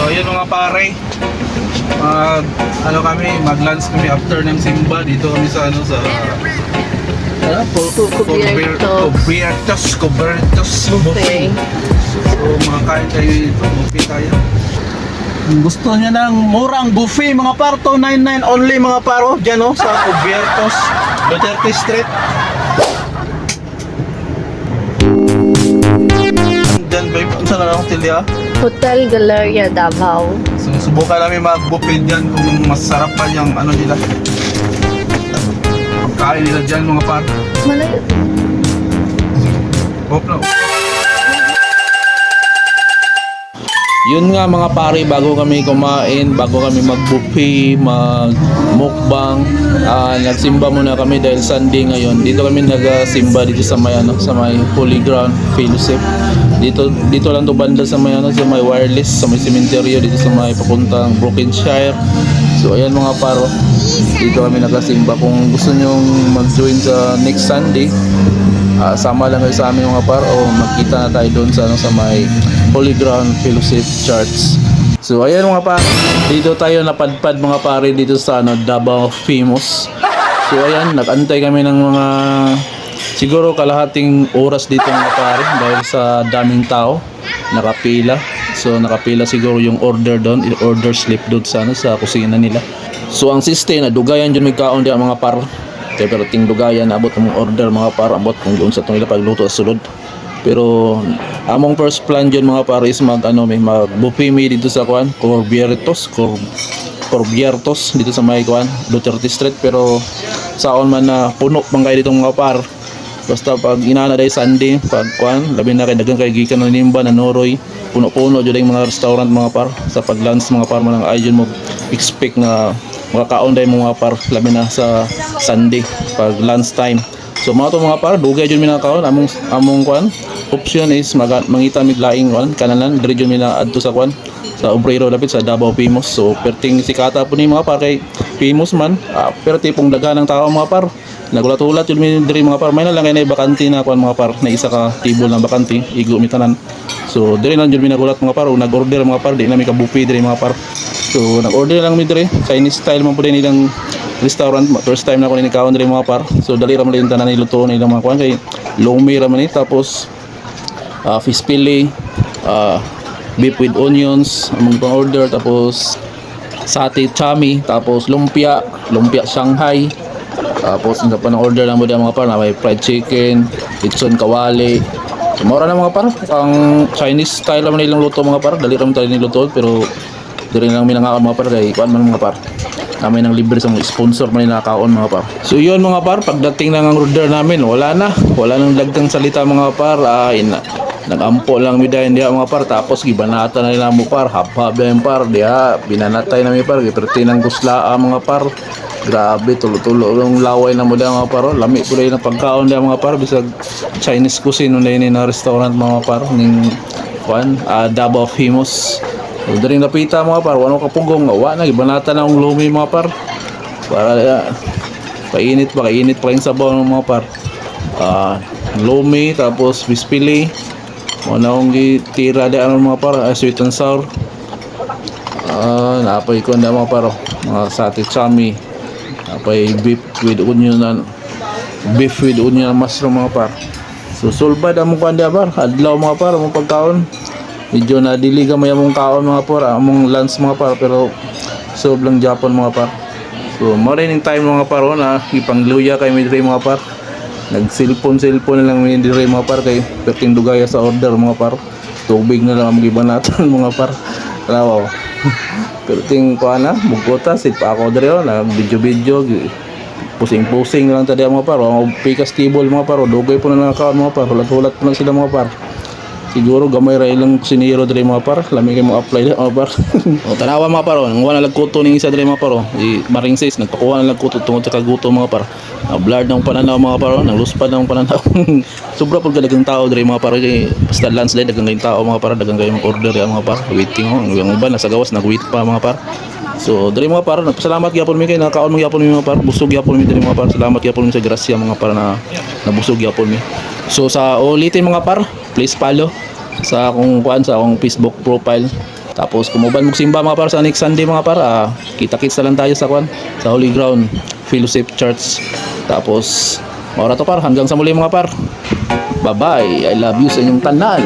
ayun mga pare. Ano kami, mag-lunch kami after ng simba dito kami sa ano sa Cubiertos Buffet. So makakain tayo dito, buffet tayo. Kung gusto niya ng murang buffet mga par, 299 only mga paro dyan oh, sa Cubiertos, Duterte Street. Dyan ba yung saan na lang tilya? Hotel Galleria Davao. So subukan namin mag-buffet dyan kung masarap pa yung ano nila. Pagkain nila dyan mga par. Malayo. Hope na. Yun nga mga pare, bago kami kumain, bago kami mag-buffet, mag-mukbang, nagsimba muna kami dahil Sunday ngayon. Dito kami nagsimba dito sa may ano, sa may Holy Ground Fellowship. Dito lang to banda sa may ano, sa may Wireless, sa may cemetery dito sa may papuntang Brokenshire. So ayan mga paro, dito kami nagsimba. Kung gusto nyong mag-join sa next Sunday, sama lang kayo sa amin mga par, o magkita na tayo doon sa ano, sa may Holy Ground Fellowship Church. So ayan mga par, dito tayo napadpad mga pare dito sa ano, Davao Famous. So ayan, nagantay kami ng mga siguro kalahating oras dito mga pare dahil sa daming tao nakapila. So nakapila siguro yung order doon, order slip doon sa ano, sa kusina nila. So ang system na dugayan dyan may kaon diyan mga par. Pero ting dugayan abot ang order mga par, abot kung doon sa itong nila pagluto sa sulod. Pero among first plan dyan mga par is mag buffet me dito sa kuan Cubiertos dito sa may kuan Duterte Street. Pero saon man na puno pang kayo dito mga par. Basta pag inana day Sunday, pag kuan labi na kay dagang kay gikan na nimba na Noroy, puno-puno jud ang mga restaurant mga par. Sa pag-lunch mga par man ang ayun mo expect na makakaon day mga par, labi na sa Sunday pag lunch time. So mga to mga par, dugay jud mi nakaon among kuan. Option is mangita mig laing kuan kananan diri jud mi na adto sa kuan sa Obrero lapit sa Davao Famous. So perting sikata po ni mga par kay Famous man, pero tipong daghan ng tao mga par. Nagulat-ulat yun mi diri mga par, may na lang kay na bakante na kuan mga par, na isa ka table na bakante igo mi tanan. So diri lang jud mi nagulat mga par, nag-order mga par, di na mi ka buffet diri mga par. So nag-order lang mi diri, Chinese style man pud nilang restaurant. First time na ko ni kaon diri mga par. So dali ra man din tanan niluto nilang mga kuan kay lomi ra man ni, tapos fish fillet, beef with onions among pang order, tapos sate chami, tapos lumpia Shanghai. Tapos nga pa ng order lang mo din mga par, na may fried chicken, lechon kawali. So, mura na mga par, ang Chinese style naman nilang luto mga par, dali naman tayo niluto, pero dali lang minangaon mga par, kay kuan man mga par. Kami nang libre sa mga sponsor man nakaon mga par. So yun mga par, pagdating ng order namin, wala nang dagdag salita mga par. Nagampo lang mi dayon diha mga par, tapos gibanata na nila mo par, hab-hab yan par diha, binanatay na mi par, giperti ng gusla mga par. Grabe, tulo-tulo yung laway na mo diha mga par, lami ko lang ng pagkaon diha mga par, bisag Chinese cuisine nun na restaurant mga par ning kuan Davao Famous. So daring napita mga par, wano ka punggong, wa na gibanata na ang lumi mga par. Para painit pa yung sabaw ng mga par. Lumi, tapos bispili. Wala akong tira di ano mga par, sweet and sour. Napay ko na mga par, mga sate chami. Napay beef with onion mushroom mga par. So sulbad among kanda par, adlaw mga par among pagkaon. Medyo na diliga may among kaon mga par, among lunch mga par, pero sobrang Japon mga par. So morning time mga par na ipangluya kay midray mga par. Nag-cellphone na lang may dire mga par, kay perting dugaya sa order mga par. Tubig na lang ang gibanatan mga par. Wow. Perting ko na bugota sit pa ako dire na video pusing-pusing lang tadi mga par. Ang pikas table mga par, dugay po na lang kaon mga par. Hulat-hulat po lang sila mga par. Siguro gamay ra ilang siniro dire mga par, lami kay mo apply mga par. O tanawa mga par, ang wala nagkuto ning isa dire mga par, si Maring Says nagpakuha na nagkuto tungod sa kaguto mga par. Blurred ng pananaw mga par, nang luspad ng pananaw. Sobra pud kadagang tao dire mga par, kay basta lunch day dagang kay tao mga par, dagang kay order ya mga par. Waiting ang uban nasa gawas nagwait pa mga par. So dire mga par, nagpasalamat gyapon mi kay nakaon mo gyapon mi mga par, busog gyapon mi dire mga par. Salamat gyapon mi sa grasya mga par na nabusog gyapon mi. So sa ulitin mga par, please follow sa akong Facebook profile Tapos kumuban mo simba mga par sa next Sunday mga par, kita-kits na lang tayo sa sa Holy Ground Fellowship Church. Tapos maura to par, hanggang sa muli mga par. Bye bye, I love you sa inyong tanan.